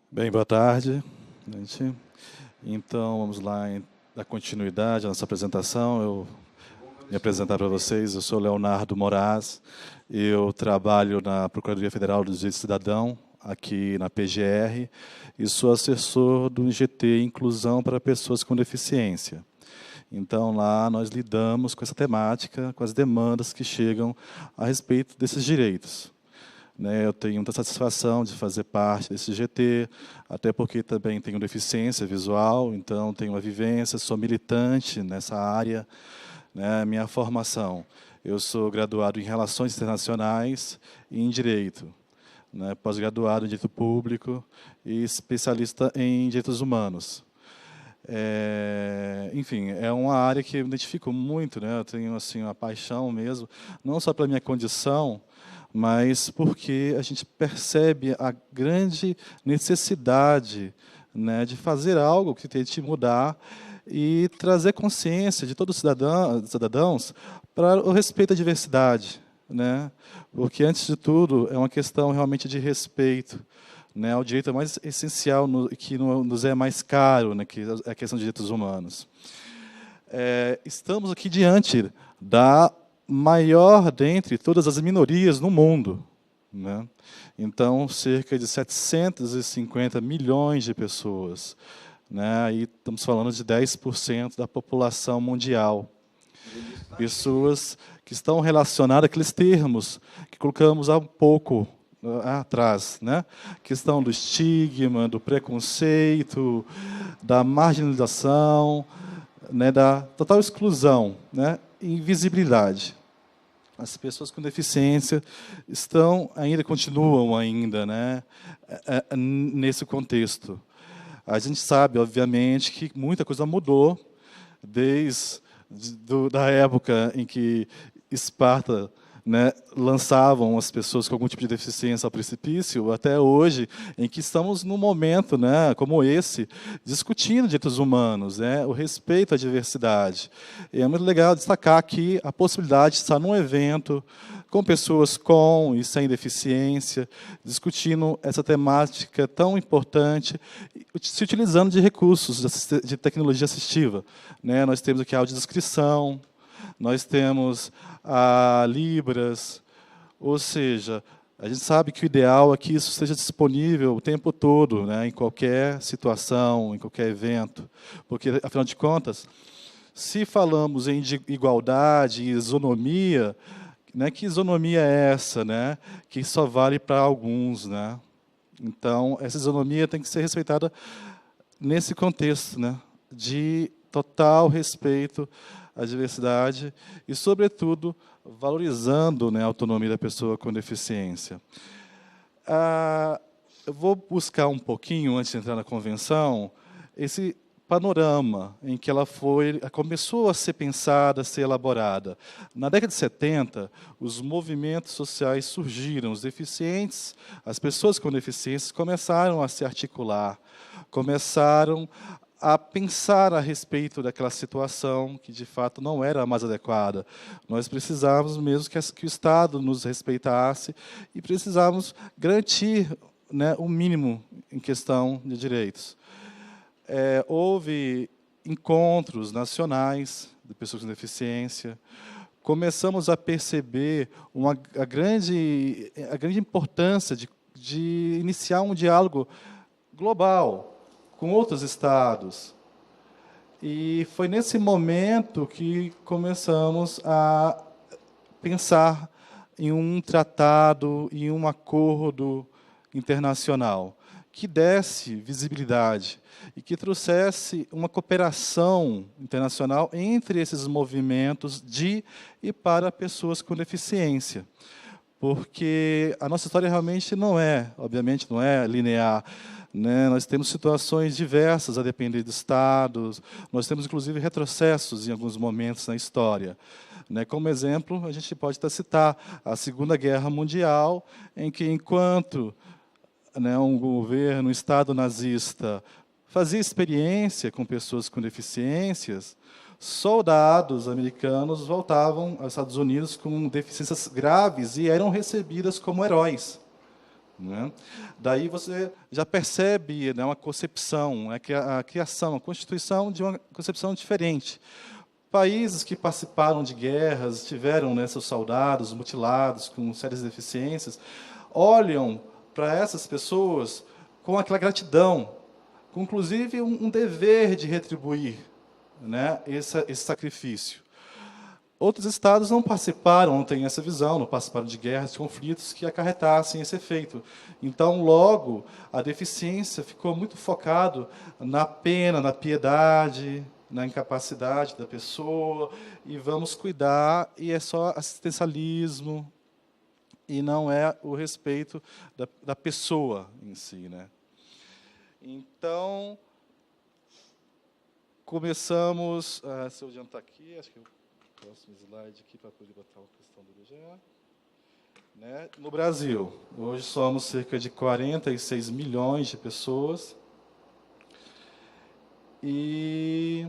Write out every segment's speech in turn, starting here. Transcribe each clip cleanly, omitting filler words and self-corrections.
Bem, boa tarde, gente. Então, vamos lá dar continuidade à nossa apresentação. Eu me apresentar para vocês. Eu sou Leonardo Moraes. Eu trabalho na Procuradoria Federal do Direito do Cidadão, aqui na PGR, e sou assessor do IGT Inclusão para Pessoas com Deficiência. Então, lá nós lidamos com essa temática, com as demandas que chegam a respeito desses direitos. Eu tenho muita satisfação de fazer parte desse GT, até porque também tenho deficiência visual, então tenho uma vivência, sou militante nessa área. Minha formação, eu sou graduado em Relações Internacionais e em Direito, pós-graduado em Direito Público e especialista em Direitos Humanos. Enfim, é uma área que eu me identifico muito, eu tenho assim, uma paixão mesmo, não só pela minha condição, mas porque a gente percebe a grande necessidade de fazer algo que tente mudar e trazer consciência de todos os cidadãos para o respeito à diversidade. Porque, antes de tudo, é uma questão realmente de respeito. O direito é mais essencial, que nos é mais caro, que é a questão de direitos humanos. Estamos aqui diante da maior dentre todas as minorias no mundo. Então, cerca de 750 milhões de pessoas. Aí estamos falando de 10% da população mundial. Pessoas que estão relacionadas àqueles termos que colocamos há um pouco atrás, questão do estigma, do preconceito, da marginalização, da total exclusão, invisibilidade. As pessoas com deficiência continuam ainda, nesse contexto. A gente sabe, obviamente, que muita coisa mudou desde da época em que Esparta lançavam as pessoas com algum tipo de deficiência ao precipício, até hoje, em que estamos num momento como esse, discutindo direitos humanos, o respeito à diversidade. E é muito legal destacar aqui a possibilidade de estar num evento com pessoas com e sem deficiência, discutindo essa temática tão importante, se utilizando de recursos de tecnologia assistiva. Nós temos aqui a audiodescrição, nós temos a Libras, ou seja, a gente sabe que o ideal é que isso esteja disponível o tempo todo, em qualquer situação, em qualquer evento, porque, afinal de contas, se falamos em igualdade e isonomia, que isonomia é essa, que só vale para alguns, Então, essa isonomia tem que ser respeitada nesse contexto, de total respeito à diversidade e, sobretudo, valorizando a autonomia da pessoa com deficiência. Eu vou buscar um pouquinho, antes de entrar na convenção, esse panorama em que ela começou a ser pensada, a ser elaborada. Na década de 70, os movimentos sociais surgiram, os deficientes, as pessoas com deficiências começaram a se articular, começaram a pensar a respeito daquela situação que, de fato, não era a mais adequada. Nós precisávamos mesmo que o Estado nos respeitasse e precisávamos garantir o mínimo em questão de direitos. Houve encontros nacionais de pessoas com deficiência. Começamos a perceber a grande importância de iniciar um diálogo global com outros estados. E foi nesse momento que começamos a pensar em um tratado, em um acordo internacional que desse visibilidade e que trouxesse uma cooperação internacional entre esses movimentos de e para pessoas com deficiência. Porque a nossa história realmente obviamente, não é linear. Nós temos situações diversas a depender de estados, nós temos, inclusive, retrocessos em alguns momentos na história. Como exemplo, a gente pode até citar a Segunda Guerra Mundial, em que, enquanto um governo, um Estado nazista, fazia experiência com pessoas com deficiências, soldados americanos voltavam aos Estados Unidos com deficiências graves e eram recebidas como heróis. né? Daí você já percebe, né, uma concepção, né, que a criação, a constituição de uma concepção diferente. Países que participaram de guerras, tiveram, né, seus soldados mutilados com sérias deficiências, olham para essas pessoas com aquela gratidão, com inclusive um dever de retribuir, né, esse sacrifício. Outros estados não participaram, não têm essa visão, não participaram de guerras, de conflitos que acarretassem esse efeito. Então, logo, a deficiência ficou muito focado na pena, na piedade, na incapacidade da pessoa, e vamos cuidar, e é só assistencialismo, e não é o respeito da pessoa em si, né? Então, começamos... se eu adiantar aqui, acho que... Próximo slide aqui para poder botar a questão do IBGE. Né? No Brasil, hoje somos cerca de 46 milhões de pessoas. E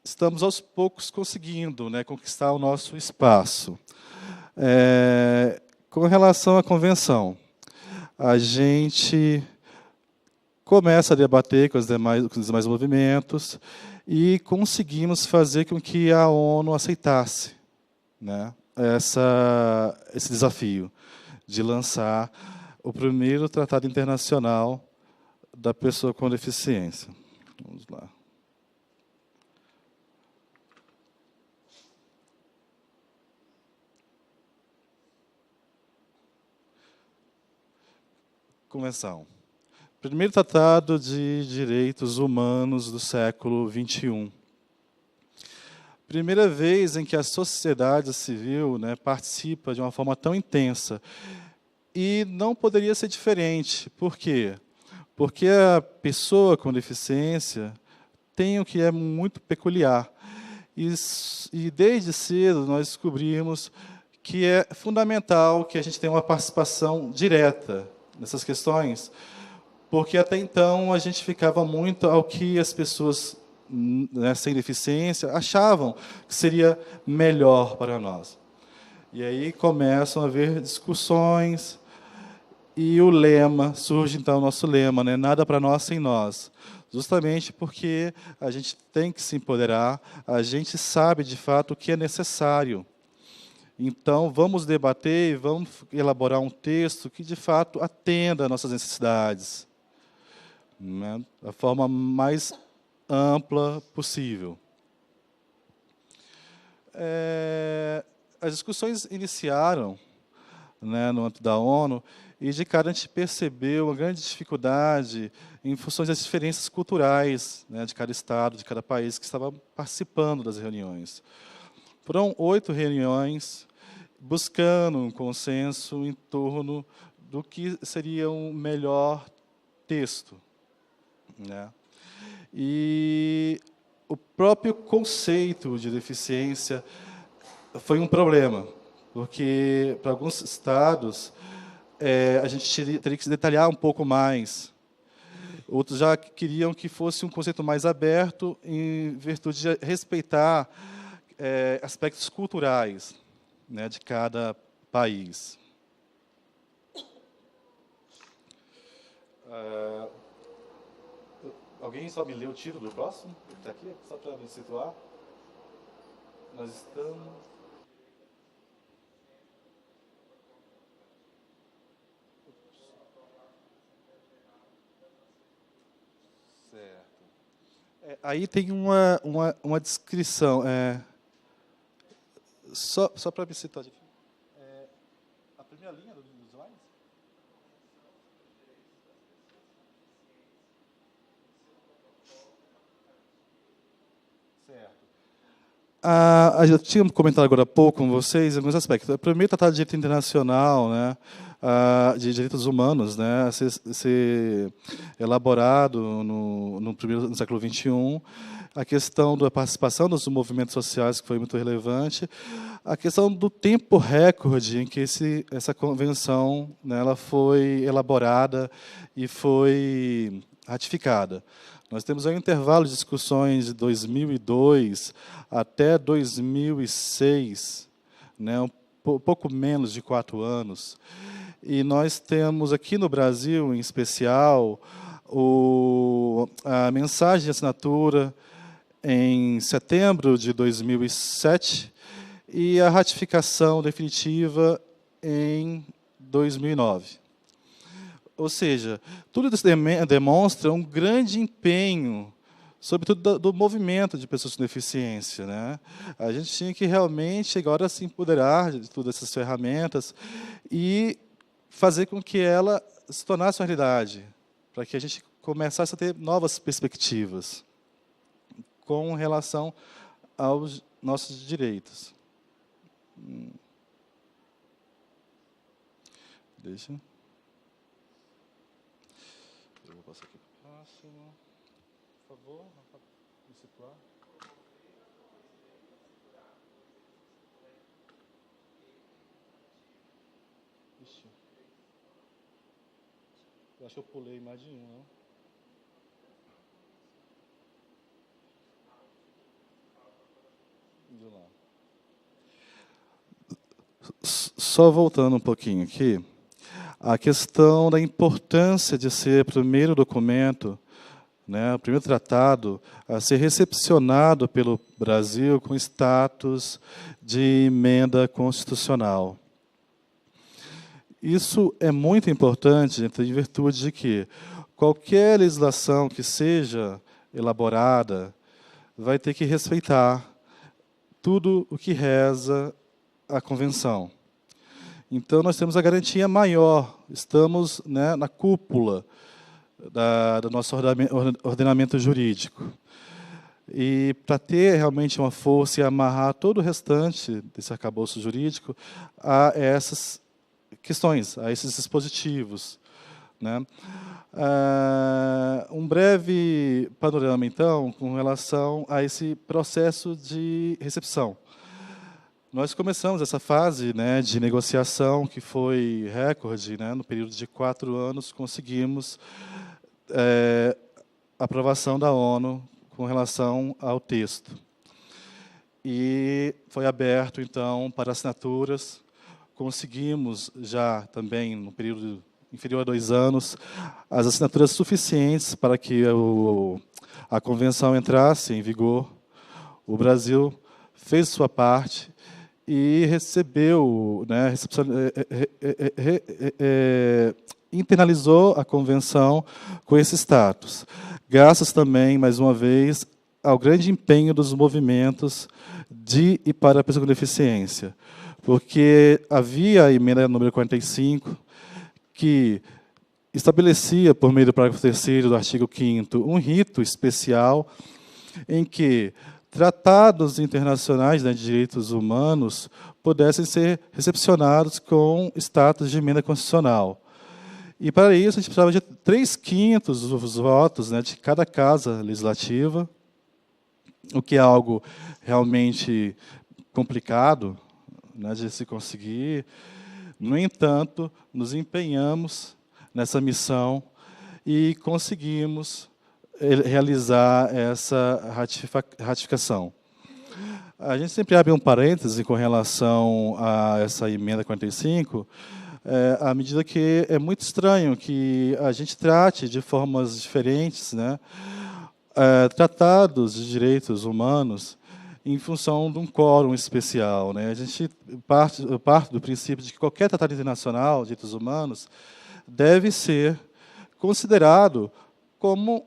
estamos, aos poucos, conseguindo, né, conquistar o nosso espaço. Com relação à convenção, a gente começa a debater com os demais movimentos, e conseguimos fazer com que a ONU aceitasse, né, esse desafio de lançar o primeiro tratado internacional da pessoa com deficiência. Vamos lá. Convenção. Primeiro Tratado de Direitos Humanos do século XXI. Primeira vez em que a sociedade civil, né, participa de uma forma tão intensa. E não poderia ser diferente. Por quê? Porque a pessoa com deficiência tem o que é muito peculiar. E desde cedo nós descobrimos que é fundamental que a gente tenha uma participação direta nessas questões, porque até então a gente ficava muito ao que as pessoas, né, sem deficiência achavam que seria melhor para nós. E aí começam a haver discussões, e o lema, surge então o nosso lema, né, nada para nós sem nós. Justamente porque a gente tem que se empoderar, a gente sabe de fato o que é necessário. Então, vamos debater e vamos elaborar um texto que, de fato, atenda às nossas necessidades, né, da forma mais ampla possível. As discussões iniciaram, né, no âmbito da ONU, e de cara a gente percebeu uma grande dificuldade em função das diferenças culturais, né, de cada estado, de cada país que estava participando das reuniões. Foram 8 reuniões buscando um consenso em torno do que seria um melhor texto, né? E o próprio conceito de deficiência foi um problema, porque para alguns estados a gente teria que se detalhar um pouco mais. Outros já queriam que fosse um conceito mais aberto, em virtude de respeitar aspectos culturais, né, de cada país. Alguém só me lê o título do próximo? Está aqui, só para me situar. Nós estamos... Certo. Aí tem uma descrição. Só para me citar aqui. A primeira linha dos slides? Certo. Eu tinha comentado agora há pouco com vocês alguns aspectos. O primeiro Tratado de Direito Internacional, né, de Direitos Humanos, né, a ser elaborado no século XXI, a questão da participação dos movimentos sociais, que foi muito relevante, a questão do tempo recorde em que essa convenção, né, ela foi elaborada e foi ratificada. Nós temos aí um intervalo de discussões de 2002 até 2006, né, pouco menos de 4 anos. E nós temos aqui no Brasil, em especial, a mensagem de assinatura em setembro de 2007 e a ratificação definitiva em 2009. Ou seja, tudo isso demonstra um grande empenho, sobretudo do movimento de pessoas com deficiência, né? A gente tinha que realmente agora se empoderar de todas essas ferramentas e fazer com que ela se tornasse uma realidade, para que a gente começasse a ter novas perspectivas com relação aos nossos direitos. Deixa. Eu vou passar aqui para o próximo. Por favor, me situar. Ixi. Eu acho que eu pulei mais de um, não? De lá. Só voltando um pouquinho aqui, a questão da importância de ser o primeiro documento, né, o primeiro tratado a ser recepcionado pelo Brasil com status de emenda constitucional. Isso é muito importante em virtude de que qualquer legislação que seja elaborada vai ter que respeitar tudo o que reza a Convenção. Então, nós temos a garantia maior, estamos, né, na cúpula do nosso ordenamento jurídico. E para ter realmente uma força e amarrar todo o restante desse arcabouço jurídico a essas questões, a esses dispositivos, né? Um breve panorama, então, com relação a esse processo de recepção. Nós começamos essa fase, né, de negociação, que foi recorde, né, no período de 4 anos, conseguimos aprovação da ONU com relação ao texto. E foi aberto, então, para assinaturas. Conseguimos já também, no período inferior a 2 anos, as assinaturas suficientes para que a Convenção entrasse em vigor. O Brasil fez sua parte e recebeu, né, internalizou a Convenção com esse status. Graças também, mais uma vez, ao grande empenho dos movimentos de e para a pessoa com deficiência. Porque havia a emenda número 45, que estabelecia, por meio do parágrafo 3º do artigo 5º, um rito especial em que tratados internacionais, né, de direitos humanos pudessem ser recepcionados com status de emenda constitucional. E, para isso, a gente precisava de 3/5 dos votos, né, de cada casa legislativa, o que é algo realmente complicado, né, de se conseguir. No entanto, nos empenhamos nessa missão e conseguimos realizar essa ratificação. A gente sempre abre um parêntese com relação a essa emenda 45, à medida que é muito estranho que a gente trate de formas diferentes, né, tratados de direitos humanos em função de um quórum especial, né? A gente parte do princípio de que qualquer tratado internacional de direitos humanos deve ser considerado como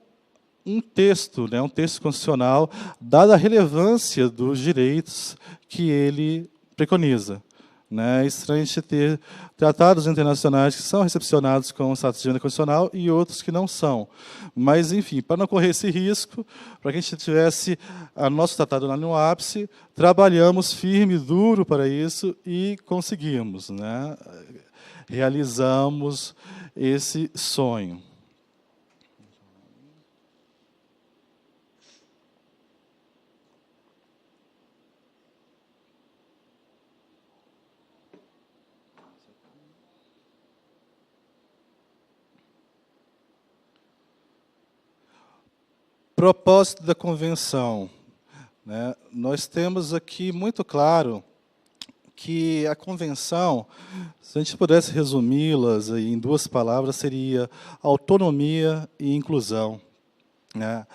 um texto, né, um texto constitucional, dada a relevância dos direitos que ele preconiza. Né? É estranho a gente ter tratados internacionais que são recepcionados com o status de emenda constitucional e outros que não são. Mas, enfim, para não correr esse risco, para que a gente tivesse o nosso tratado lá no ápice, trabalhamos firme e duro para isso e conseguimos, né? Realizamos esse sonho. Propósito da Convenção. Né? Nós temos aqui muito claro que a convenção, se a gente pudesse resumi-las em duas palavras, seria autonomia e inclusão, né?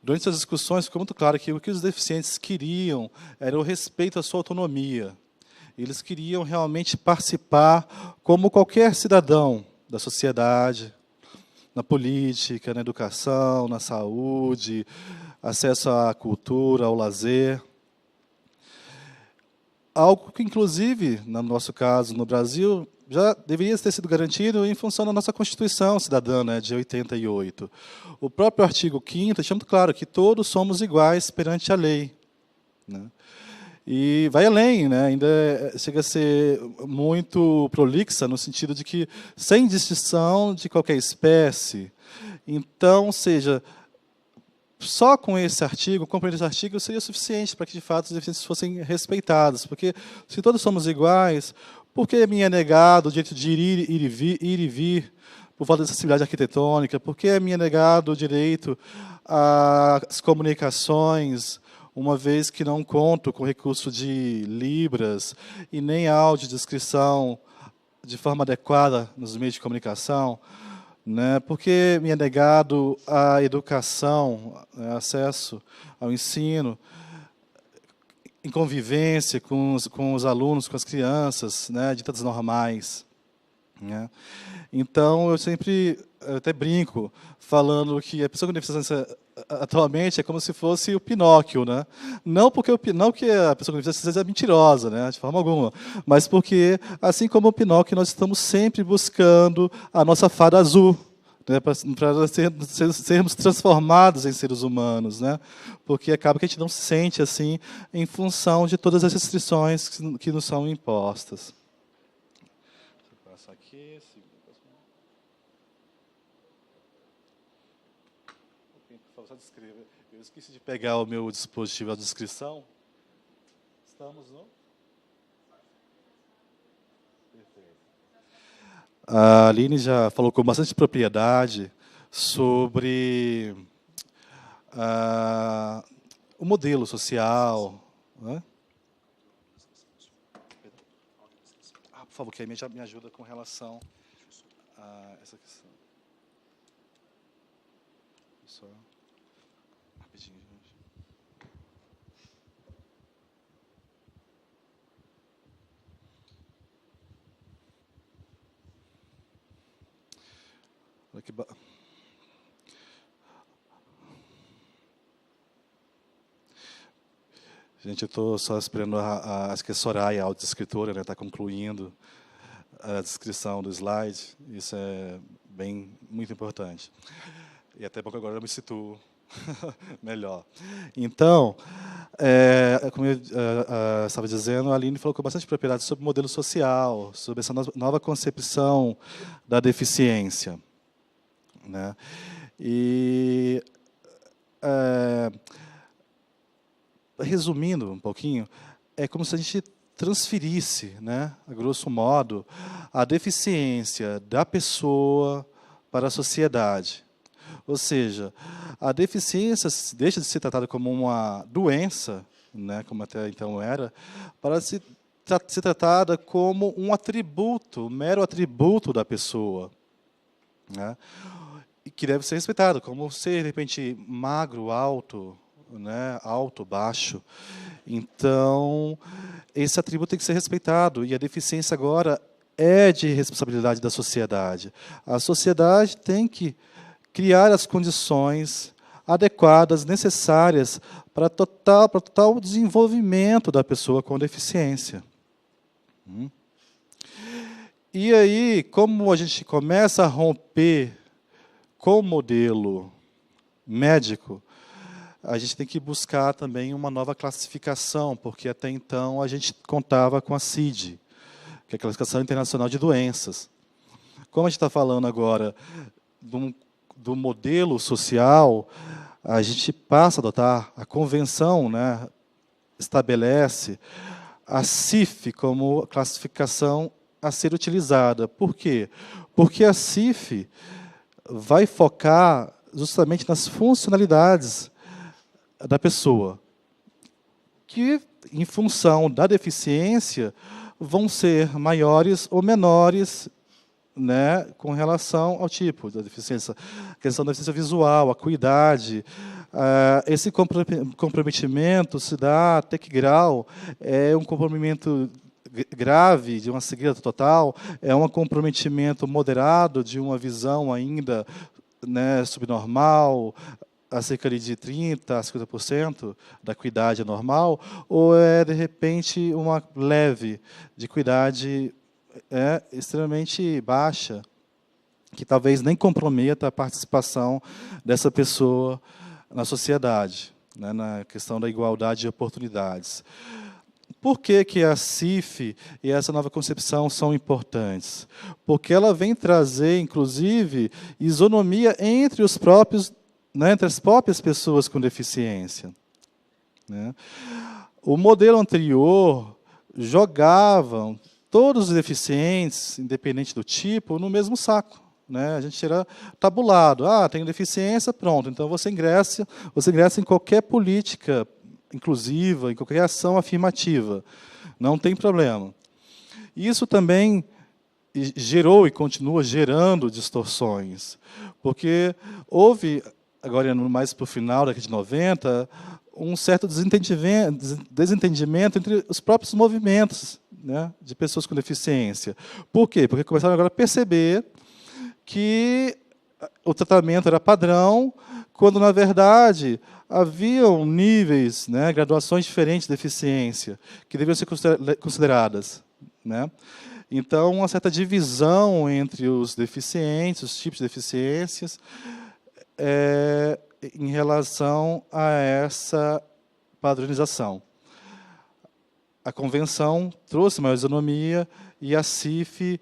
Durante as discussões ficou muito claro que o que os deficientes queriam era o respeito à sua autonomia. Eles queriam realmente participar como qualquer cidadão da sociedade, na política, na educação, na saúde, acesso à cultura, ao lazer. Algo que, inclusive, no nosso caso, no Brasil, já deveria ter sido garantido em função da nossa Constituição Cidadã, né, de 88. O próprio artigo 5º deixa muito claro que todos somos iguais perante a lei, né? E vai além, né, ainda chega a ser muito prolixa, no sentido de que, sem distinção de qualquer espécie, então, seja, só com esse artigo, compreender esse artigo, seria suficiente para que, de fato, os deficientes fossem respeitados. Porque, se todos somos iguais, por que me é negado o direito de ir e vir por falta de acessibilidade arquitetônica? Por que me é negado o direito às comunicações, uma vez que não conto com recurso de Libras e nem audiodescrição de forma adequada nos meios de comunicação? Né? Porque me é negado a educação, acesso ao ensino, em convivência com os alunos, com as crianças, né, ditas normais, né? Então, eu até brinco, falando que a pessoa com deficiência atualmente é como se fosse o Pinóquio, né? Não que a pessoa com deficiência seja mentirosa, né, de forma alguma, mas porque, assim como o Pinóquio, nós estamos sempre buscando a nossa fada azul, né, para sermos transformados em seres humanos, né? Porque acaba que a gente não se sente assim em função de todas as restrições que nos são impostas. Deixa eu passar aqui. Por favor, só descreva. Eu esqueci de pegar o meu dispositivo de descrição. Estamos no... A Aline já falou com bastante propriedade sobre o modelo social, né? Por favor, que aí já me ajuda com relação a essa questão. Só rapidinho, gente. Gente, eu estou só esperando acho que a Soraya, a autoescritora, né, está concluindo a descrição do slide. Isso é muito importante. E até porque agora eu me situo melhor. Então, como eu estava dizendo, a Aline falou com bastante propriedade sobre o modelo social, sobre essa nova concepção da deficiência, né? E, resumindo um pouquinho, é como se a gente transferisse, né, a grosso modo, a deficiência da pessoa para a sociedade. Ou seja, a deficiência deixa de ser tratada como uma doença, né, como até então era, para ser tratada como um atributo, um mero atributo da pessoa, né, e que deve ser respeitado, como ser, de repente, magro, alto, né, alto, baixo. Então, esse atributo tem que ser respeitado, e a deficiência agora é de responsabilidade da sociedade. A sociedade tem que criar as condições adequadas, necessárias para total desenvolvimento da pessoa com deficiência. E aí, como a gente começa a romper com o modelo médico, a gente tem que buscar também uma nova classificação, porque até então a gente contava com a CID, que é a Classificação Internacional de Doenças. Como a gente está falando agora do modelo social, a gente passa a adotar a convenção, né, estabelece a CIF como classificação a ser utilizada. Por quê? Porque a CIF vai focar justamente nas funcionalidades da pessoa, que em função da deficiência, vão ser maiores ou menores, né, com relação ao tipo da deficiência. A questão da deficiência visual, acuidade. Esse comprometimento se dá até que grau? É um comprometimento grave, de uma cegueira total? É um comprometimento moderado, de uma visão ainda, né, subnormal, a cerca de 30% a 50% da acuidade normal? Ou é, de repente, uma leve de acuidade extremamente baixa, que talvez nem comprometa a participação dessa pessoa na sociedade, né, na questão da igualdade de oportunidades? Por que que a CIF e essa nova concepção são importantes? Porque ela vem trazer, inclusive, isonomia entre os próprios, né, entre as próprias pessoas com deficiência, né? O modelo anterior jogava todos os deficientes, independente do tipo, no mesmo saco, né? A gente era tabulado. Tem deficiência, pronto. Então você ingressa em qualquer política inclusiva, em qualquer ação afirmativa. Não tem problema. Isso também gerou e continua gerando distorções, porque houve, agora mais para o final da década de 90, um certo desentendimento entre os próprios movimentos, né, de pessoas com deficiência. Por quê? Porque começaram agora a perceber que o tratamento era padrão, quando, na verdade, haviam níveis, né, graduações diferentes de deficiência, que deveriam ser consideradas, né? Então, uma certa divisão entre os deficientes, os tipos de deficiências, em relação a essa padronização. A convenção trouxe maior isonomia e a CIF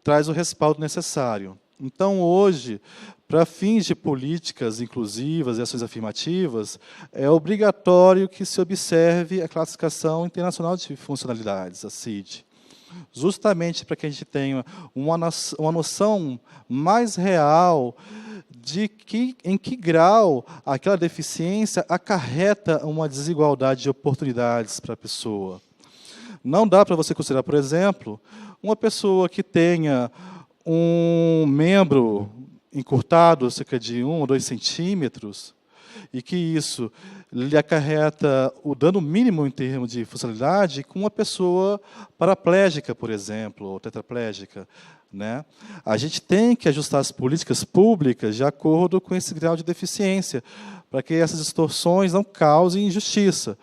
traz o respaldo necessário. Então, hoje, para fins de políticas inclusivas e ações afirmativas, é obrigatório que se observe a classificação internacional de funcionalidades, a CID, justamente para que a gente tenha uma noção mais real de em que grau aquela deficiência acarreta uma desigualdade de oportunidades para a pessoa. Não dá para você considerar, por exemplo, uma pessoa que tenha um membro encurtado, cerca de 1 ou 2 centímetros, e que isso lhe acarreta o dano mínimo em termos de funcionalidade com uma pessoa paraplégica, por exemplo, ou tetraplégica, né? A gente tem que ajustar as políticas públicas de acordo com esse grau de deficiência, para que essas distorções não causem injustiça.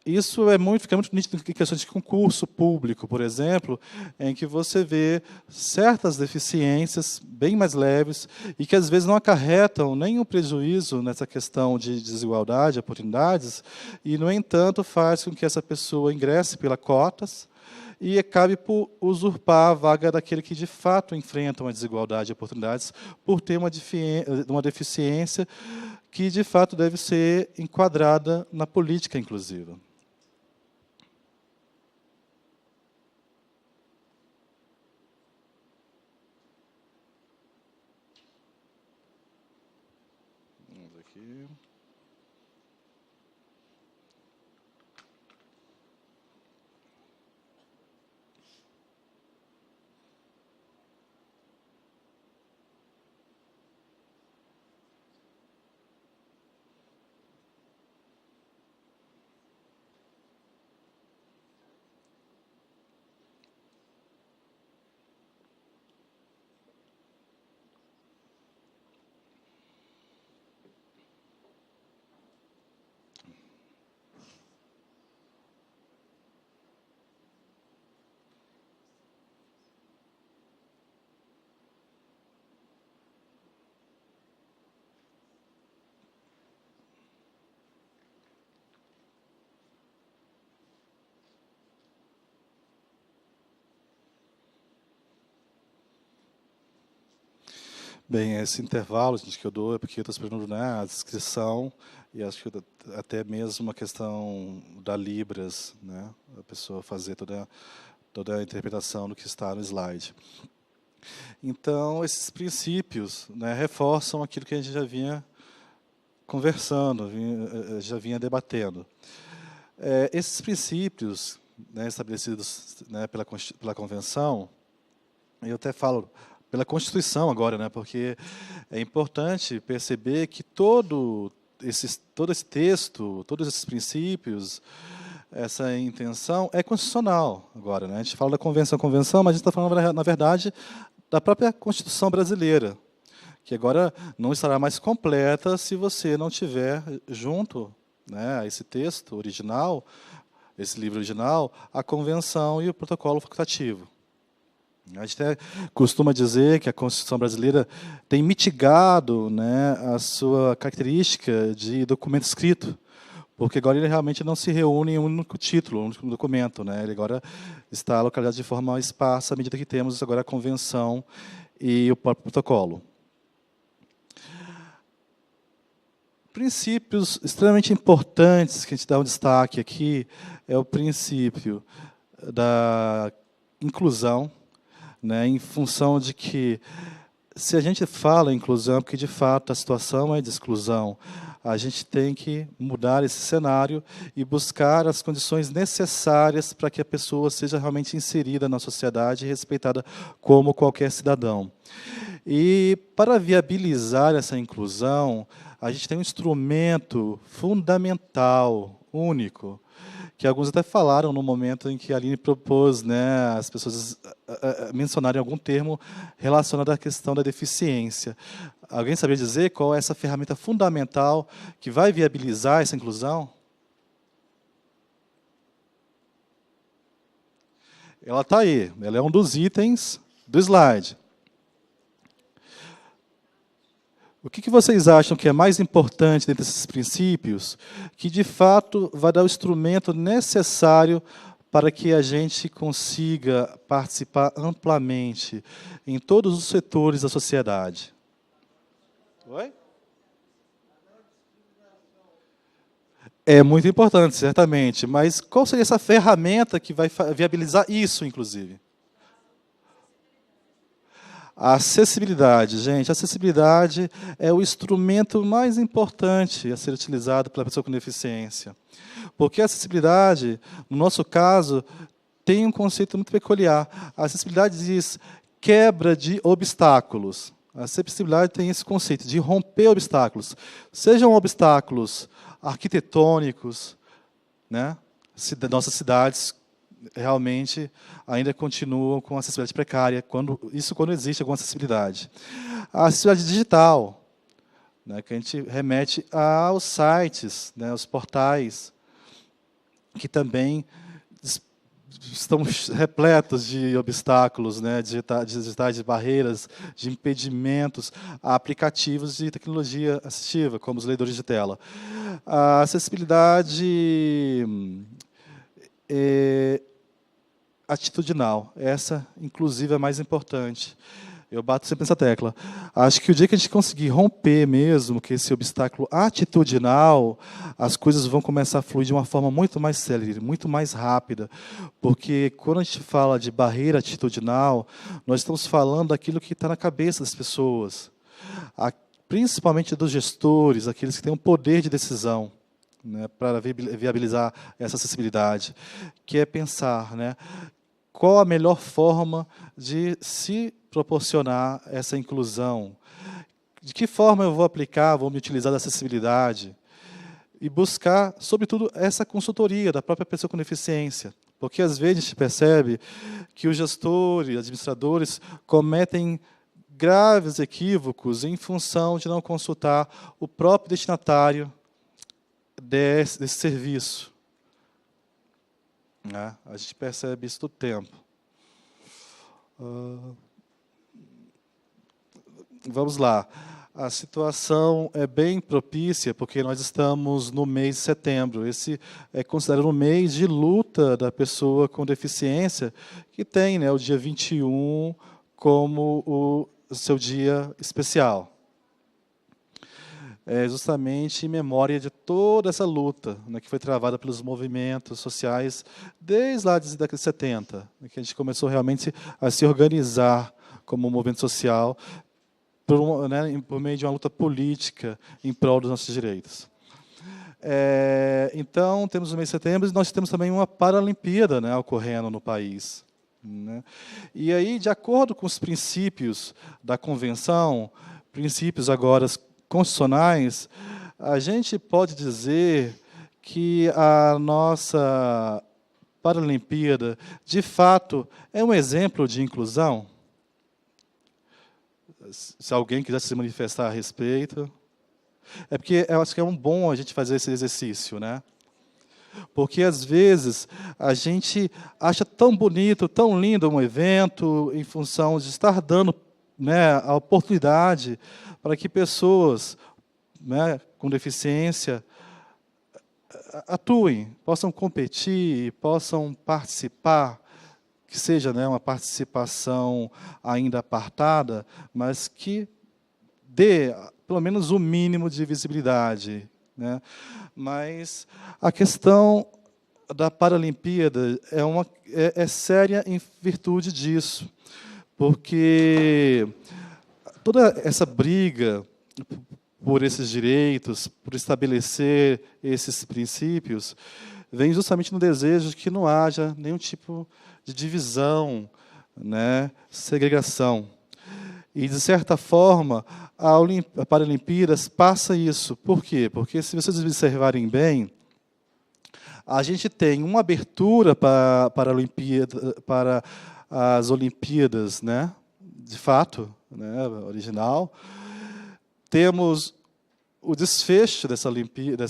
Isso fica muito nítido em questões de concurso público, por exemplo, em que você vê certas deficiências bem mais leves e que, às vezes, não acarretam nenhum prejuízo nessa questão de desigualdade, de oportunidades, e, no entanto, faz com que essa pessoa ingresse pela cotas e acabe por usurpar a vaga daquele que, de fato, enfrenta uma desigualdade de oportunidades por ter uma deficiência que, de fato, deve ser enquadrada na política inclusiva. Vamos aqui. Bem, esse intervalo que eu dou é porque eu estou esperando, né, a descrição e acho que até mesmo uma questão da Libras, né, a pessoa fazer toda a interpretação do que está no slide. Então, esses princípios, né, reforçam aquilo que a gente já vinha conversando, já vinha debatendo. Esses princípios, né, estabelecidos, né, pela Convenção, eu até falo pela Constituição agora, né, porque é importante perceber que todo esse texto, todos esses princípios, essa intenção é constitucional agora, né? A gente fala da convenção, mas a gente está falando, na verdade, da própria Constituição brasileira, que agora não estará mais completa se você não tiver junto, né, a esse texto original, esse livro original, a convenção e o protocolo facultativo. A gente até costuma dizer que a Constituição brasileira tem mitigado, né, a sua característica de documento escrito, porque agora ele realmente não se reúne em um único título, um único documento, né? Ele agora está localizado de forma esparsa à medida que temos agora a Convenção e o próprio protocolo. Princípios extremamente importantes que a gente dá um destaque aqui é o princípio da inclusão, né, em função de que, se a gente fala em inclusão, porque de fato a situação é de exclusão, a gente tem que mudar esse cenário e buscar as condições necessárias para que a pessoa seja realmente inserida na sociedade e respeitada como qualquer cidadão. E para viabilizar essa inclusão, a gente tem um instrumento fundamental, único, que alguns até falaram no momento em que a Aline propôs, né, as pessoas mencionarem algum termo relacionado à questão da deficiência. Alguém sabia dizer qual é essa ferramenta fundamental que vai viabilizar essa inclusão? Ela está aí, ela é um dos itens do slide. O que vocês acham que é mais importante dentre esses princípios, que de fato vai dar o instrumento necessário para que a gente consiga participar amplamente em todos os setores da sociedade? Oi? É muito importante, certamente, mas qual seria essa ferramenta que vai viabilizar isso, inclusive? A acessibilidade, gente, a acessibilidade é o instrumento mais importante a ser utilizado pela pessoa com deficiência. Porque a acessibilidade, no nosso caso, tem um conceito muito peculiar. A acessibilidade diz quebra de obstáculos. A acessibilidade tem esse conceito de romper obstáculos. Sejam obstáculos arquitetônicos, né? Nossas cidades realmente ainda continuam com acessibilidade precária, quando existe alguma acessibilidade. A acessibilidade digital, né, que a gente remete aos sites, né, aos portais, que também estão repletos de obstáculos, né, digitais, de barreiras, de impedimentos a aplicativos de tecnologia assistiva, como os leitores de tela. A acessibilidade atitudinal. Essa, inclusive, é a mais importante. Eu bato sempre nessa tecla. Acho que o dia que a gente conseguir romper mesmo que esse obstáculo atitudinal, as coisas vão começar a fluir de uma forma muito mais célere, muito mais rápida. Porque quando a gente fala de barreira atitudinal, nós estamos falando daquilo que está na cabeça das pessoas. Principalmente dos gestores, aqueles que têm um poder de decisão, né, para viabilizar essa acessibilidade, que é pensar, né, qual a melhor forma de se proporcionar essa inclusão, de que forma eu vou me utilizar da acessibilidade, e buscar, sobretudo, essa consultoria da própria pessoa com deficiência, porque às vezes a gente percebe que os gestores, administradores, cometem graves equívocos em função de não consultar o próprio destinatário desse serviço. Né? A gente percebe isso todo tempo. Vamos lá. A situação é bem propícia, porque nós estamos no mês de setembro. Esse é considerado um mês de luta da pessoa com deficiência, que tem, né, o dia 21 como o seu dia especial. É justamente em memória de toda essa luta, né, que foi travada pelos movimentos sociais desde lá da década de 70, né, que a gente começou realmente a se organizar como um movimento social por meio de uma luta política em prol dos nossos direitos. Então, temos o mês de setembro e nós temos também uma Paralimpíada, né, ocorrendo no país. Né? E aí, de acordo com os princípios da convenção, princípios agora constitucionais, a gente pode dizer que a nossa Paralimpíada, de fato, é um exemplo de inclusão? Se alguém quiser se manifestar a respeito. É porque eu acho que é bom a gente fazer esse exercício, né? Porque, às vezes, a gente acha tão bonito, tão lindo um evento, em função de estar dando, né, a oportunidade para que pessoas, né, com deficiência atuem, possam competir, possam participar, que seja, né, uma participação ainda apartada, mas que dê pelo menos o mínimo de visibilidade. Né? Mas a questão da Paralimpíada é séria em virtude disso, porque toda essa briga por esses direitos, por estabelecer esses princípios, vem justamente no desejo de que não haja nenhum tipo de divisão, né, segregação. E, de certa forma, a Paralimpíadas passa isso. Por quê? Porque, se vocês observarem bem, a gente tem uma abertura para as Olimpíadas, né, de fato, né, original. Temos o desfecho dessa Olimpíada.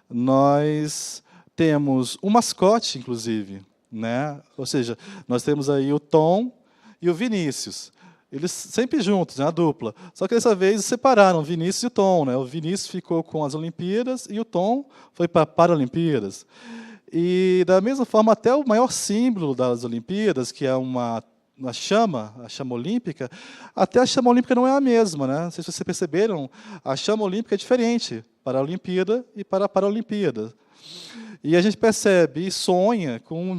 Nós temos um mascote, inclusive. Né? Ou seja, nós temos aí o Tom e o Vinícius. Eles sempre juntos, né, a dupla. Só que dessa vez separaram o Vinícius e o Tom. Né? O Vinícius ficou com as Olimpíadas e o Tom foi para Paralimpíadas. E, da mesma forma, até o maior símbolo das Olimpíadas, que é a chama, a chama olímpica, até a chama olímpica não é a mesma. Né? Não sei se vocês perceberam, a chama olímpica é diferente para a Olimpíada e para a Paralimpíada. E a gente percebe e sonha com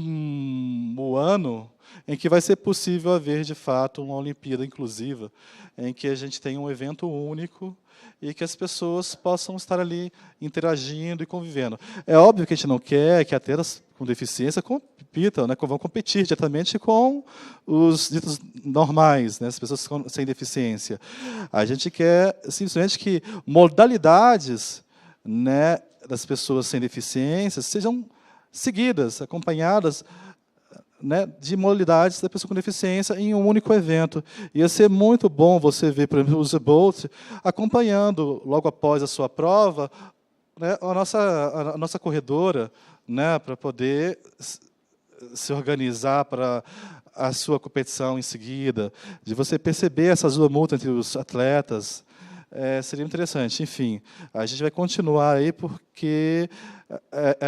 o ano em que vai ser possível haver, de fato, uma Olimpíada inclusiva, em que a gente tenha um evento único e que as pessoas possam estar ali interagindo e convivendo. É óbvio que a gente não quer que atletas com deficiência compitam, né, vão competir diretamente com os ditos normais, né, as pessoas sem deficiência. A gente quer, simplesmente, que modalidades, né, das pessoas sem deficiência sejam seguidas, acompanhadas, né, de modalidades da pessoa com deficiência em um único evento. Ia ser muito bom você ver, por exemplo, o Usain Bolt acompanhando, logo após a sua prova, né, a nossa corredora, né, para poder se organizar para a sua competição em seguida, de você perceber essa multa entre os atletas. Seria interessante. Enfim, a gente vai continuar aí porque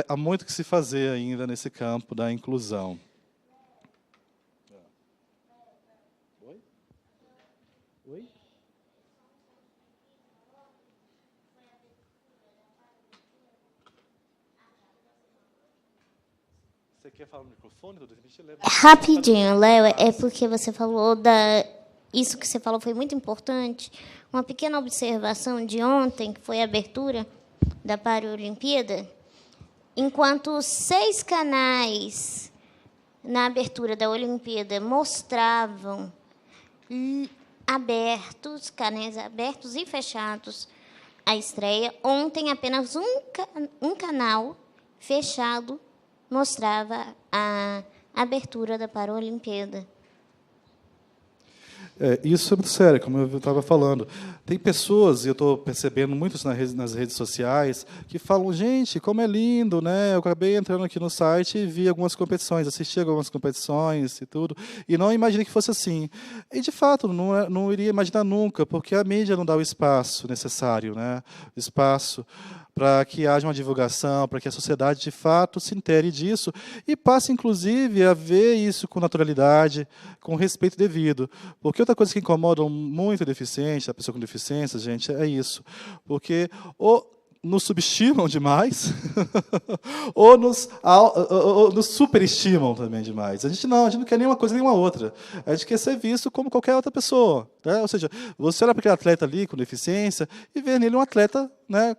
há muito que se fazer ainda nesse campo da inclusão. Oi? Você quer falar no microfone? Rapidinho, Léo, é porque você falou isso que você falou foi muito importante. Uma pequena observação de ontem, que foi a abertura da Paralimpíada, enquanto 6 canais na abertura da Olimpíada mostravam canais abertos e fechados a estreia, ontem apenas um canal fechado mostrava a abertura da Paralimpíada. Isso é muito sério, como eu estava falando. Tem pessoas, e eu estou percebendo muitos nas redes sociais, que falam, gente, como é lindo, né? Eu acabei entrando aqui no site e vi algumas competições, assisti algumas competições e tudo, e não imaginei que fosse assim. E, de fato, não iria imaginar nunca, porque a mídia não dá o espaço necessário, né? O espaço para que haja uma divulgação, para que a sociedade, de fato, se intere disso e passe, inclusive, a ver isso com naturalidade, com respeito devido. Porque outra coisa que incomoda muito o deficiente, a pessoa com deficiência, gente, é isso. Porque ou nos subestimam demais, ou nos superestimam também demais. A gente não quer nenhuma coisa nem uma outra. A gente quer ser visto como qualquer outra pessoa. Né? Ou seja, você olha para aquele atleta ali com deficiência e vê nele um atleta, né,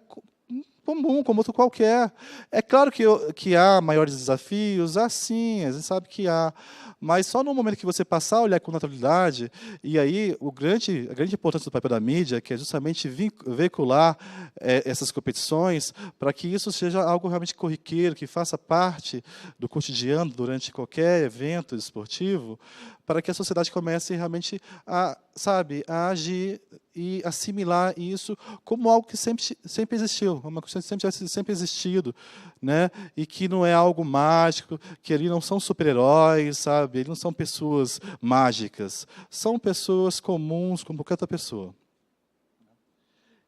comum, como outro qualquer. É claro que há maiores desafios, há sim, a gente sabe que há, mas só no momento que você passar a olhar com naturalidade, e aí a grande importância do papel da mídia, que é justamente veicular essas competições, para que isso seja algo realmente corriqueiro, que faça parte do cotidiano durante qualquer evento esportivo, para que a sociedade comece realmente a, sabe, a agir e assimilar isso como algo que sempre existiu, uma coisa que sempre existido, né? E que não é algo mágico, que ali não são super-heróis, sabe? Eles não são pessoas mágicas, são pessoas comuns como qualquer outra pessoa.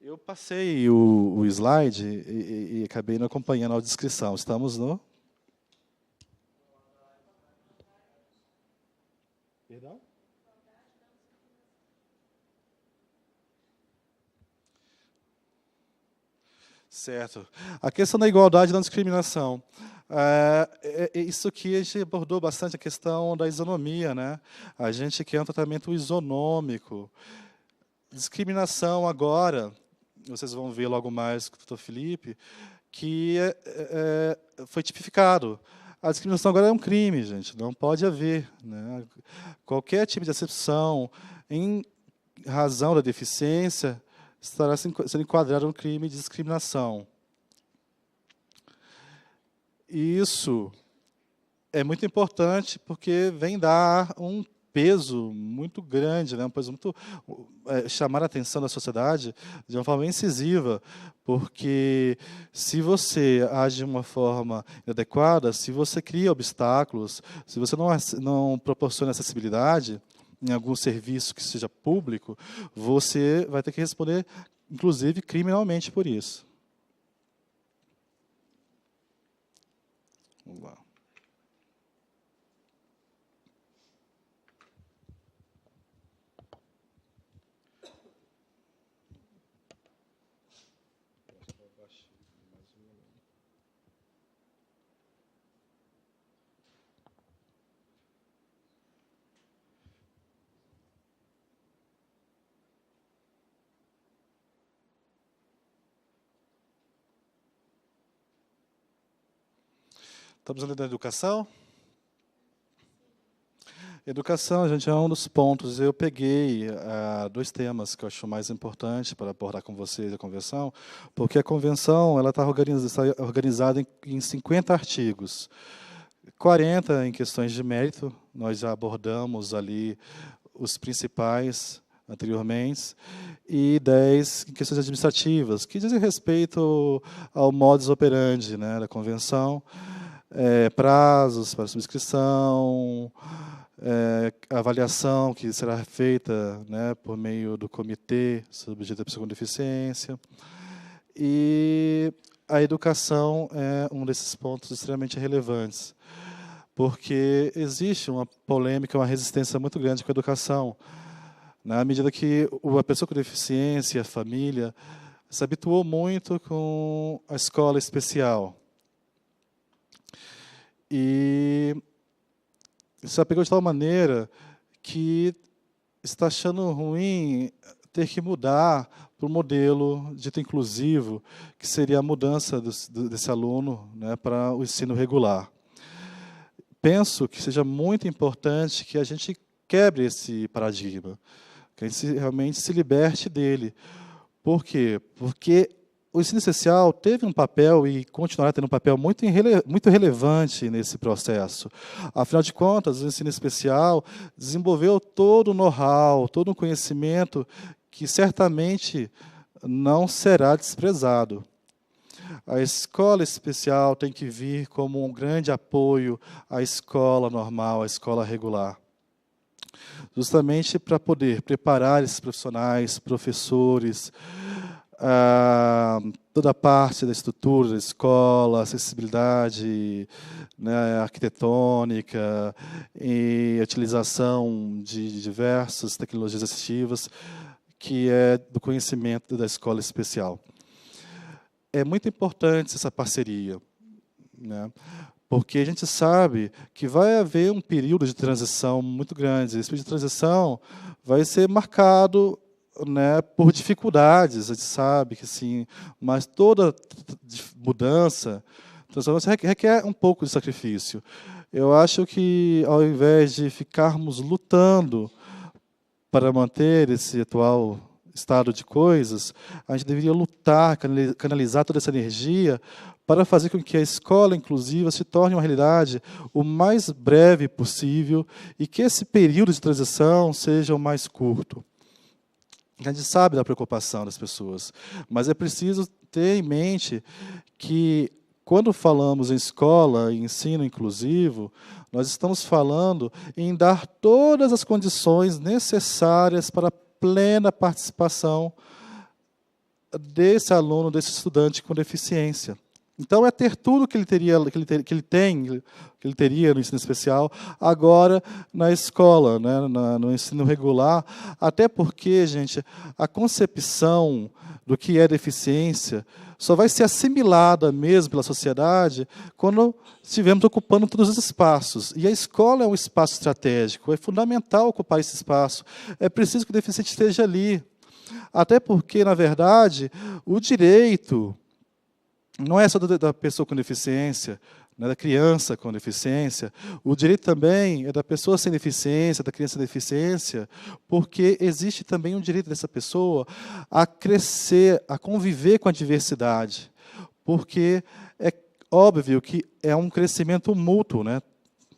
Eu passei o slide e acabei não acompanhando a descrição. Estamos no... Perdão? Certo. A questão da igualdade e da discriminação. Isso que a gente abordou bastante, a questão da isonomia, né? A gente quer um tratamento isonômico. Discriminação agora, vocês vão ver logo mais com o doutor Felipe, que foi tipificado. A discriminação agora é um crime, gente, não pode haver, né? Qualquer tipo de acepção em razão da deficiência estará sendo enquadrado no crime de discriminação. Isso é muito importante porque vem dar um peso muito grande, né? Um peso muito chamar a atenção da sociedade de uma forma incisiva, porque se você age de uma forma inadequada, se você cria obstáculos, se você não proporciona acessibilidade em algum serviço que seja público, você vai ter que responder, inclusive, criminalmente por isso. Vamos lá. Estamos falando da educação? Educação, gente, é um dos pontos. Eu peguei dois temas que eu acho mais importantes para abordar com vocês a convenção, porque a convenção ela está organizada em 50 artigos. 40 em questões de mérito, nós já abordamos ali os principais anteriormente, e 10 em questões administrativas, que dizem respeito ao modus operandi, né, da convenção, prazos para subscrição, avaliação que será feita, né, por meio do comitê subjetivo à pessoa com deficiência. E a educação é um desses pontos extremamente relevantes, porque existe uma polêmica, uma resistência muito grande com a educação, na medida que a pessoa com deficiência, a família, se habituou muito com a escola especial. E se apegou de tal maneira que está achando ruim ter que mudar para o modelo dito inclusivo, que seria a mudança desse aluno, né, para o ensino regular. Penso que seja muito importante que a gente quebre esse paradigma, que a gente realmente se liberte dele. Por quê? Porque o ensino essencial teve um papel e continuará tendo um papel muito relevante nesse processo. Afinal de contas, o ensino especial desenvolveu todo o know-how, todo o conhecimento que certamente não será desprezado. A escola especial tem que vir como um grande apoio à escola normal, à escola regular. Justamente para poder preparar esses profissionais, professores, toda a parte da estrutura da escola, acessibilidade, né, arquitetônica e utilização de diversas tecnologias assistivas, que é do conhecimento da escola especial. É muito importante essa parceria, né? Porque a gente sabe que vai haver um período de transição muito grande. Esse período de transição vai ser marcado né, por dificuldades, a gente sabe que sim, mas toda mudança, transformação requer um pouco de sacrifício. Eu acho que, ao invés de ficarmos lutando para manter esse atual estado de coisas, a gente deveria lutar, canalizar toda essa energia para fazer com que a escola inclusiva se torne uma realidade o mais breve possível e que esse período de transição seja o mais curto. A gente sabe da preocupação das pessoas, mas é preciso ter em mente que, quando falamos em escola e ensino inclusivo, nós estamos falando em dar todas as condições necessárias para a plena participação desse aluno, desse estudante com deficiência. Então, é ter tudo que ele teria no ensino especial, agora na escola, né, no ensino regular, até porque, gente, a concepção do que é deficiência só vai ser assimilada mesmo pela sociedade quando estivermos ocupando todos os espaços. E a escola é um espaço estratégico, é fundamental ocupar esse espaço. É preciso que o deficiente esteja ali. Até porque, na verdade, o direito não é só da pessoa com deficiência, né, da criança com deficiência. O direito também é da pessoa sem deficiência, da criança sem deficiência, porque existe também um direito dessa pessoa a crescer, a conviver com a diversidade. Porque é óbvio que é um crescimento mútuo, né?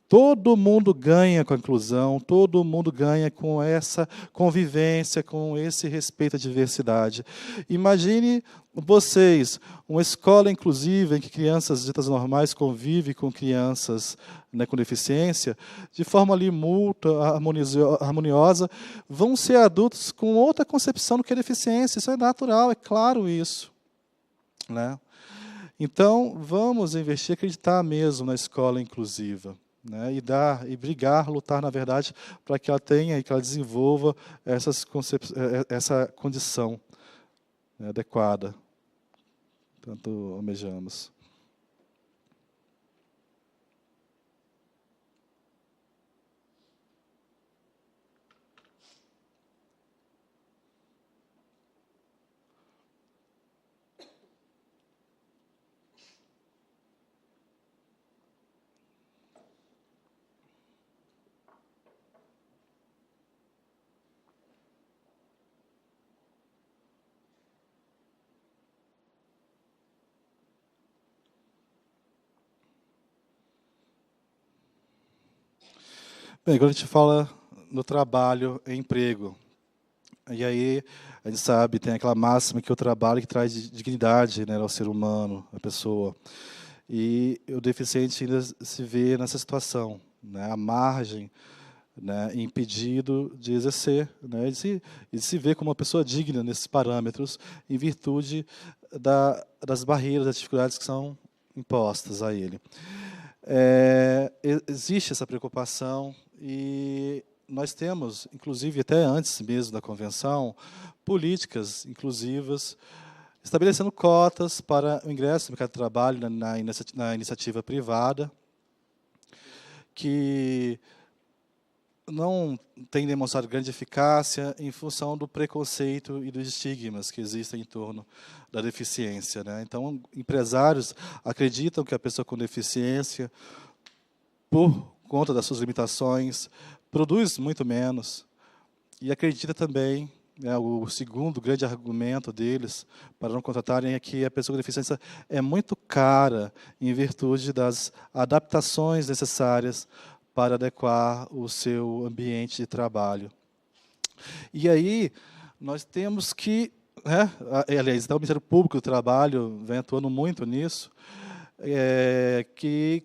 Todo mundo ganha com a inclusão, todo mundo ganha com essa convivência, com esse respeito à diversidade. Imagine vocês, uma escola inclusiva em que crianças ditas normais convivem com crianças, né, com deficiência, de forma ali mútua, harmoniosa, vão ser adultos com outra concepção do que é deficiência. Isso é natural, é claro isso, né? Então, vamos investir, acreditar mesmo na escola inclusiva. Né, e brigar, lutar, na verdade, para que ela tenha e que ela desenvolva essa condição, né, adequada. Tanto almejamos. Bem, quando a gente fala no trabalho e emprego, e aí a gente sabe, tem aquela máxima que o trabalho que traz dignidade, né, ao ser humano, à pessoa. E o deficiente ainda se vê nessa situação, né, à margem, né, impedido de exercer, né, e se vê como uma pessoa digna nesses parâmetros, em virtude das barreiras, das dificuldades que são impostas a ele. Existe essa preocupação e nós temos, inclusive até antes mesmo da convenção, políticas inclusivas, estabelecendo cotas para o ingresso no mercado de trabalho na iniciativa privada, que não tem demonstrado grande eficácia em função do preconceito e dos estigmas que existem em torno da deficiência, né? Então, empresários acreditam que a pessoa com deficiência, por conta das suas limitações, produz muito menos. E acredita também, né, o segundo grande argumento deles para não contratarem é que a pessoa com deficiência é muito cara em virtude das adaptações necessárias para adequar o seu ambiente de trabalho. E aí, nós temos que, né, aliás, o Ministério Público do Trabalho vem atuando muito nisso, que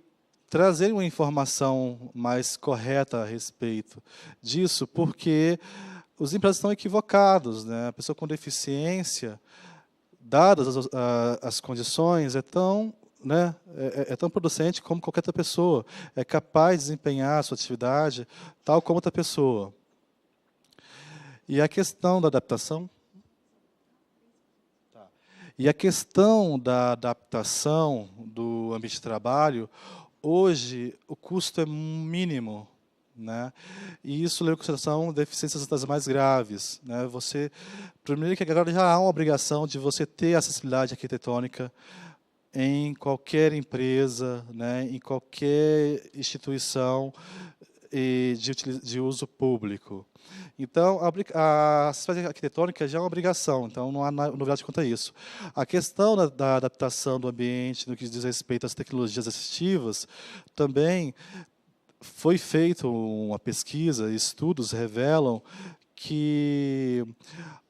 trazer uma informação mais correta a respeito disso, porque os empresários estão equivocados, né? A pessoa com deficiência, dadas as condições, é tão producente como qualquer outra pessoa, é capaz de desempenhar a sua atividade tal como outra pessoa. E a questão da adaptação... E a questão da adaptação do ambiente de trabalho, hoje o custo é mínimo, né? E isso leva em consideração deficiências das mais graves, né? Primeiro que agora já há uma obrigação de você ter acessibilidade arquitetônica em qualquer empresa, né? Em qualquer instituição de uso público. Então, a acessibilidade arquitetônica já é uma obrigação, então não há novidade quanto a isso. A questão da adaptação do ambiente, no que diz respeito às tecnologias assistivas, também foi feita uma pesquisa, estudos revelam que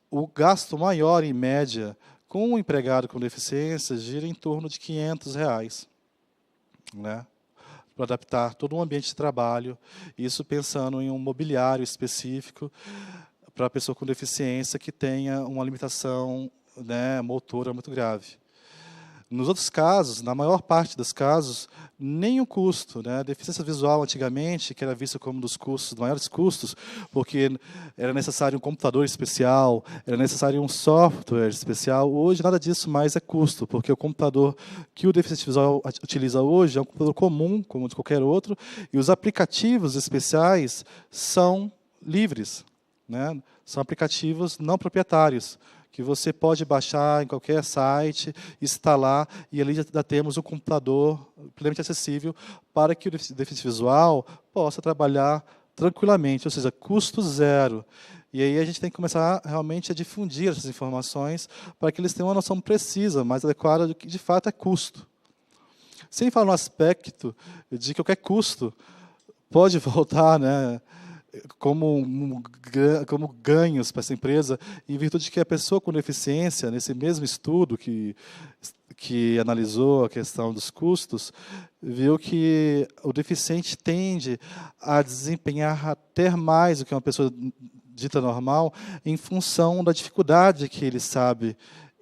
o gasto maior, em média, com um empregado com deficiência, gira em torno de R$ 500, né? Para adaptar todo um ambiente de trabalho, isso pensando em um mobiliário específico para a pessoa com deficiência que tenha uma limitação, né, motora muito grave. Nos outros casos, na maior parte dos casos, nem o custo, né? A deficiência visual, antigamente, que era vista como um dos maiores custos, porque era necessário um computador especial, era necessário um software especial. Hoje, nada disso mais é custo, porque o computador que o deficiente visual utiliza hoje é um computador comum, como de qualquer outro, e os aplicativos especiais são livres, né? São aplicativos não proprietários, que você pode baixar em qualquer site, instalar, e ali já temos um computador plenamente acessível para que o deficiente visual possa trabalhar tranquilamente, ou seja, custo zero. E aí a gente tem que começar realmente a difundir essas informações para que eles tenham uma noção precisa, mais adequada do que de fato é custo. Sem falar no aspecto de que qualquer custo pode voltar, né, como ganhos para essa empresa, em virtude de que a pessoa com deficiência, nesse mesmo estudo que analisou a questão dos custos, viu que o deficiente tende a desempenhar até mais do que uma pessoa dita normal, em função da dificuldade que ele sabe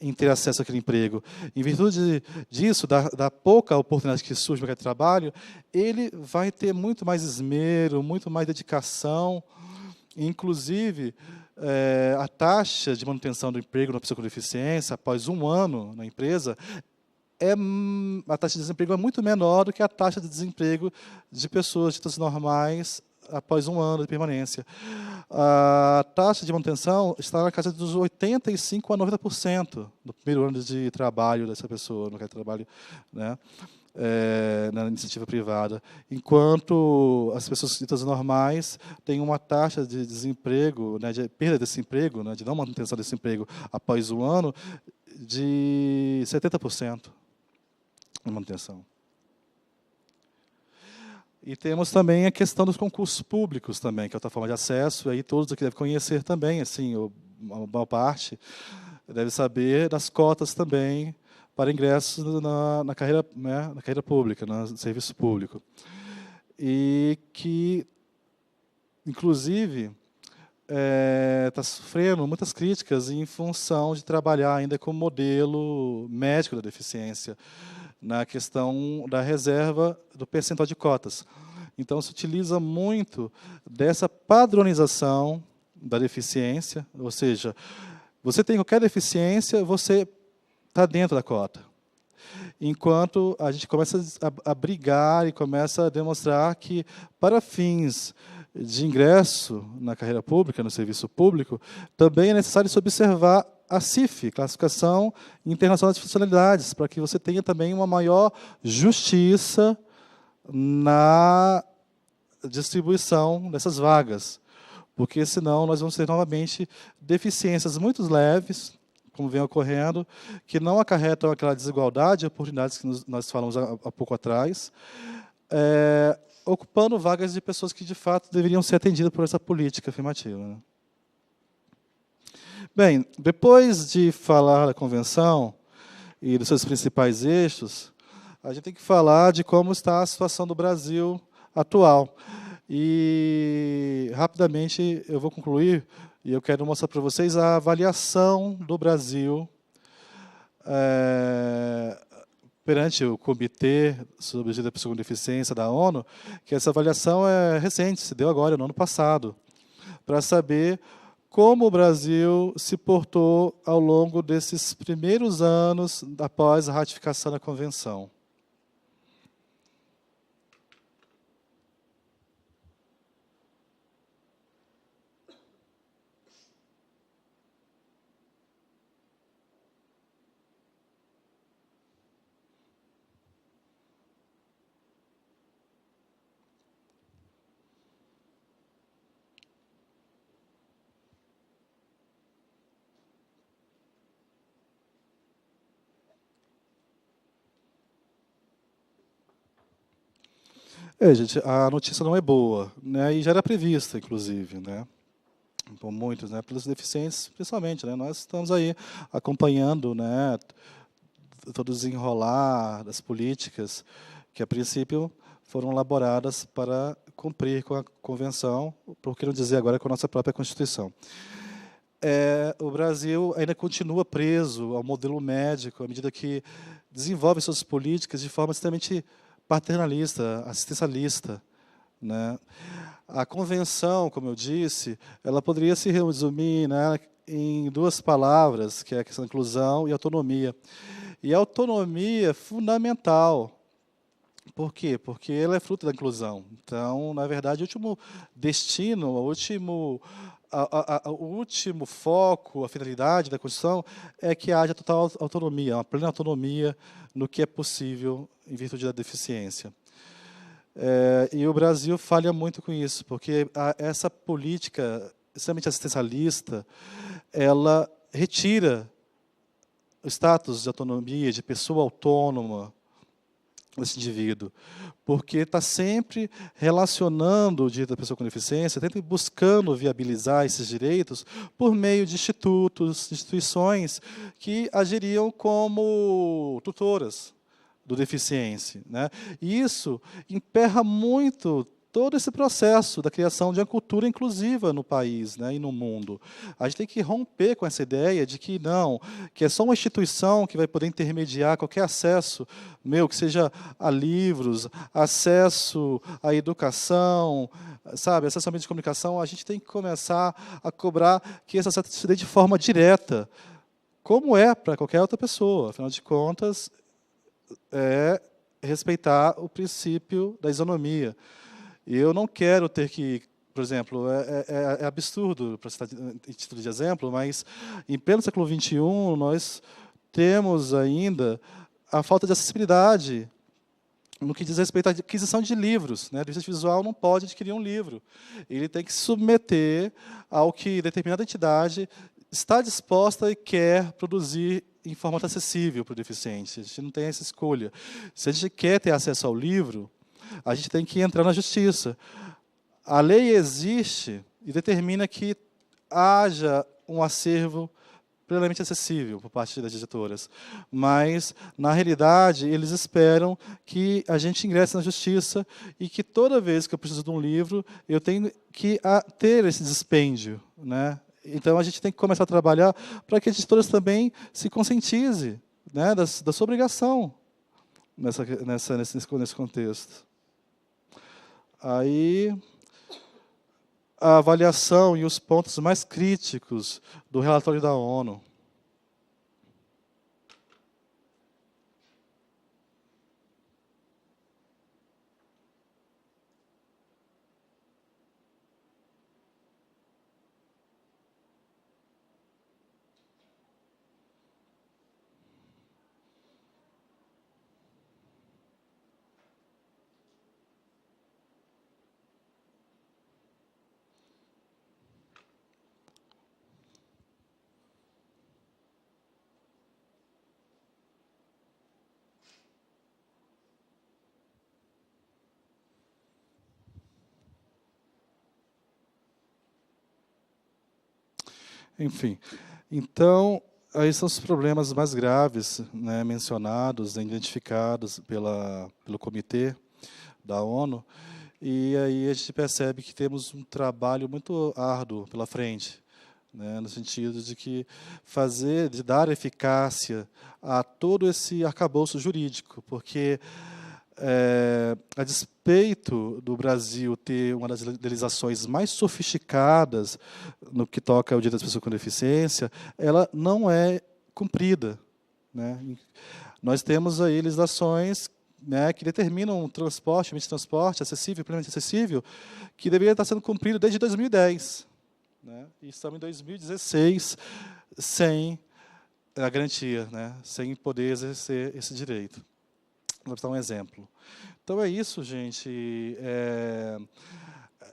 em ter acesso àquele emprego. Em virtude disso, da pouca oportunidade que surge no mercado de trabalho, ele vai ter muito mais esmero, muito mais dedicação. Inclusive, a taxa de manutenção do emprego na pessoa com deficiência, após 1 ano na empresa, a taxa de desemprego é muito menor do que a taxa de desemprego de pessoas ditas normais após 1 ano de permanência. A taxa de manutenção está na casa dos 85% a 90% no primeiro ano de trabalho dessa pessoa, no mercado de trabalho, né, na iniciativa privada. Enquanto as pessoas ditas normais têm uma taxa de desemprego, né, de perda desse emprego, né, de não manutenção desse emprego após 1 ano, de 70% de manutenção. E temos também a questão dos concursos públicos também, que é outra forma de acesso, e aí todos aqui devem conhecer também, assim, uma boa parte deve saber das cotas também para ingressos na carreira, né, na carreira pública, no serviço público. E que, inclusive, está sofrendo muitas críticas em função de trabalhar ainda com o modelo médico da deficiência, na questão da reserva do percentual de cotas. Então, se utiliza muito dessa padronização da deficiência, ou seja, você tem qualquer deficiência, você está dentro da cota. Enquanto a gente começa a brigar e começa a demonstrar que, para fins de ingresso na carreira pública, no serviço público, também é necessário se observar a CIF, Classificação Internacional de Funcionalidades, para que você tenha também uma maior justiça na distribuição dessas vagas, porque senão nós vamos ter novamente deficiências muito leves, como vem ocorrendo, que não acarretam aquela desigualdade de oportunidades que nós falamos há pouco atrás, ocupando vagas de pessoas que, de fato, deveriam ser atendidas por essa política afirmativa, né? Bem, depois de falar da convenção e dos seus principais eixos, a gente tem que falar de como está a situação do Brasil atual. E, rapidamente, eu vou concluir, e eu quero mostrar para vocês a avaliação do Brasil perante o Comitê sobre a Pessoa com Deficiência da ONU, que essa avaliação é recente, se deu agora, no ano passado, para saber como o Brasil se portou ao longo desses primeiros anos após a ratificação da Convenção. Gente, a notícia não é boa, né? E já era prevista, inclusive, né? Por muitos, né? Pelos deficientes, principalmente, né? Nós estamos aí acompanhando, né? Todo o desenrolar das políticas que, a princípio, foram elaboradas para cumprir com a Convenção, por que não dizer agora com a nossa própria Constituição. O Brasil ainda continua preso ao modelo médico, à medida que desenvolve suas políticas de forma extremamente paternalista, assistencialista, né? A Convenção, como eu disse, ela poderia se resumir, né, em duas palavras, que é a questão da inclusão e autonomia. E a autonomia é fundamental. Por quê? Porque ela é fruto da inclusão. Então, na verdade, o último destino, o último foco, a finalidade da Constituição é que haja total autonomia, uma plena autonomia no que é possível em virtude da deficiência. E o Brasil falha muito com isso, porque essa política extremamente assistencialista, ela retira o status de autonomia, de pessoa autônoma, desse indivíduo, porque está sempre relacionando o direito da pessoa com deficiência, sempre buscando viabilizar esses direitos por meio de institutos, instituições que agiriam como tutoras do deficiente, né? E isso emperra muito todo esse processo da criação de uma cultura inclusiva no país, né, e no mundo. A gente tem que romper com essa ideia de que não, que é só uma instituição que vai poder intermediar qualquer acesso meu, que seja a livros, acesso à educação, sabe, acesso a meios de comunicação. A gente tem que começar a cobrar que esse acesso se dê de forma direta, como é para qualquer outra pessoa. Afinal de contas, é respeitar o princípio da isonomia. Eu não quero ter que, por exemplo, é absurdo, para citar em título de exemplo, mas em pleno século XXI nós temos ainda a falta de acessibilidade no que diz respeito à aquisição de livros, né? O deficiente visual não pode adquirir um livro. Ele tem que se submeter ao que determinada entidade está disposta e quer produzir em formato acessível para o deficiente. A gente não tem essa escolha. Se a gente quer ter acesso ao livro, a gente tem que entrar na justiça. A lei existe e determina que haja um acervo plenamente acessível por parte das editoras. Mas, na realidade, eles esperam que a gente ingresse na justiça e que toda vez que eu preciso de um livro, eu tenho que ter esse dispêndio, né? Então, a gente tem que começar a trabalhar para que as editoras também se conscientizem, né, da sua obrigação nesse contexto. Aí, a avaliação e os pontos mais críticos do relatório da ONU. Enfim, então, aí são os problemas mais graves, né, mencionados, identificados pelo comitê da ONU, e aí a gente percebe que temos um trabalho muito árduo pela frente, né, no sentido de dar eficácia a todo esse arcabouço jurídico, porque a despeito do Brasil ter uma das legislações mais sofisticadas no que toca ao direito das pessoas com deficiência, ela não é cumprida, né? Nós temos aí legislações, né, que determinam um transporte, meio de transporte acessível, plenamente acessível, que deveria estar sendo cumprido desde 2010. Né? E estamos em 2016 sem a garantia, né, sem poder exercer esse direito. Vou dar um exemplo. Então é isso, gente.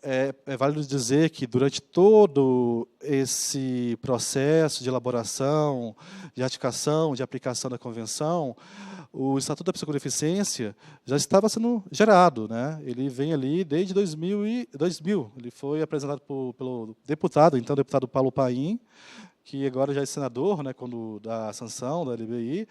É válido dizer que durante todo esse processo de elaboração, de ratificação, de aplicação da Convenção, o Estatuto da Pessoa com Deficiência já estava sendo gerado, né? Ele vem ali desde 2000. Ele foi apresentado pelo deputado, então deputado Paulo Paim, que agora já é senador, né, quando da sanção da LBI.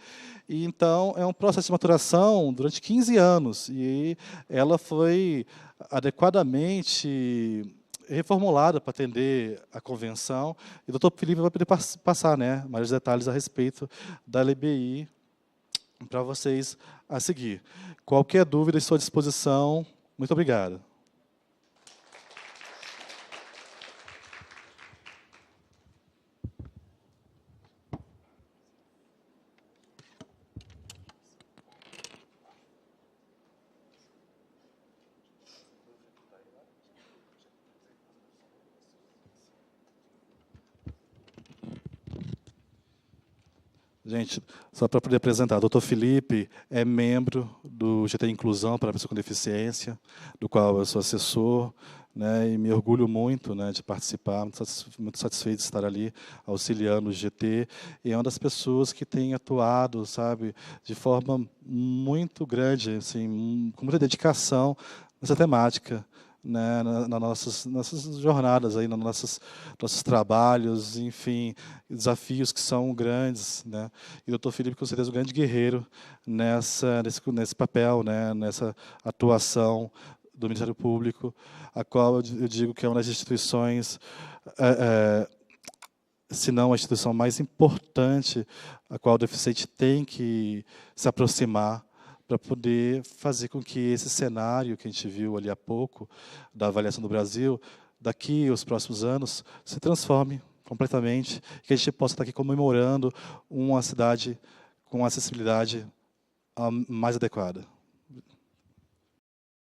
E então é um processo de maturação durante 15 anos e ela foi adequadamente reformulada para atender a convenção. E o doutor Felipe vai poder passar, né, mais detalhes a respeito da LBI para vocês a seguir. Qualquer dúvida, estou à disposição. Muito obrigado. Gente, só para poder apresentar, o doutor Felipe é membro do GT Inclusão para a Pessoa com Deficiência, do qual eu sou assessor, né, e me orgulho muito, né, de participar, muito satisfeito de estar ali auxiliando o GT, e é uma das pessoas que tem atuado, sabe, de forma muito grande, assim, com muita dedicação nessa temática, né, nas nossas jornadas, aí, nossos trabalhos, enfim, desafios que são grandes, né? E o doutor Felipe, com certeza, é um grande guerreiro nesse papel, né, nessa atuação do Ministério Público, a qual eu digo que é uma das instituições, se não a instituição mais importante, a qual o deficiente tem que se aproximar, para poder fazer com que esse cenário que a gente viu ali há pouco, da avaliação do Brasil, daqui aos próximos anos, se transforme completamente, que a gente possa estar aqui comemorando uma cidade com acessibilidade mais adequada.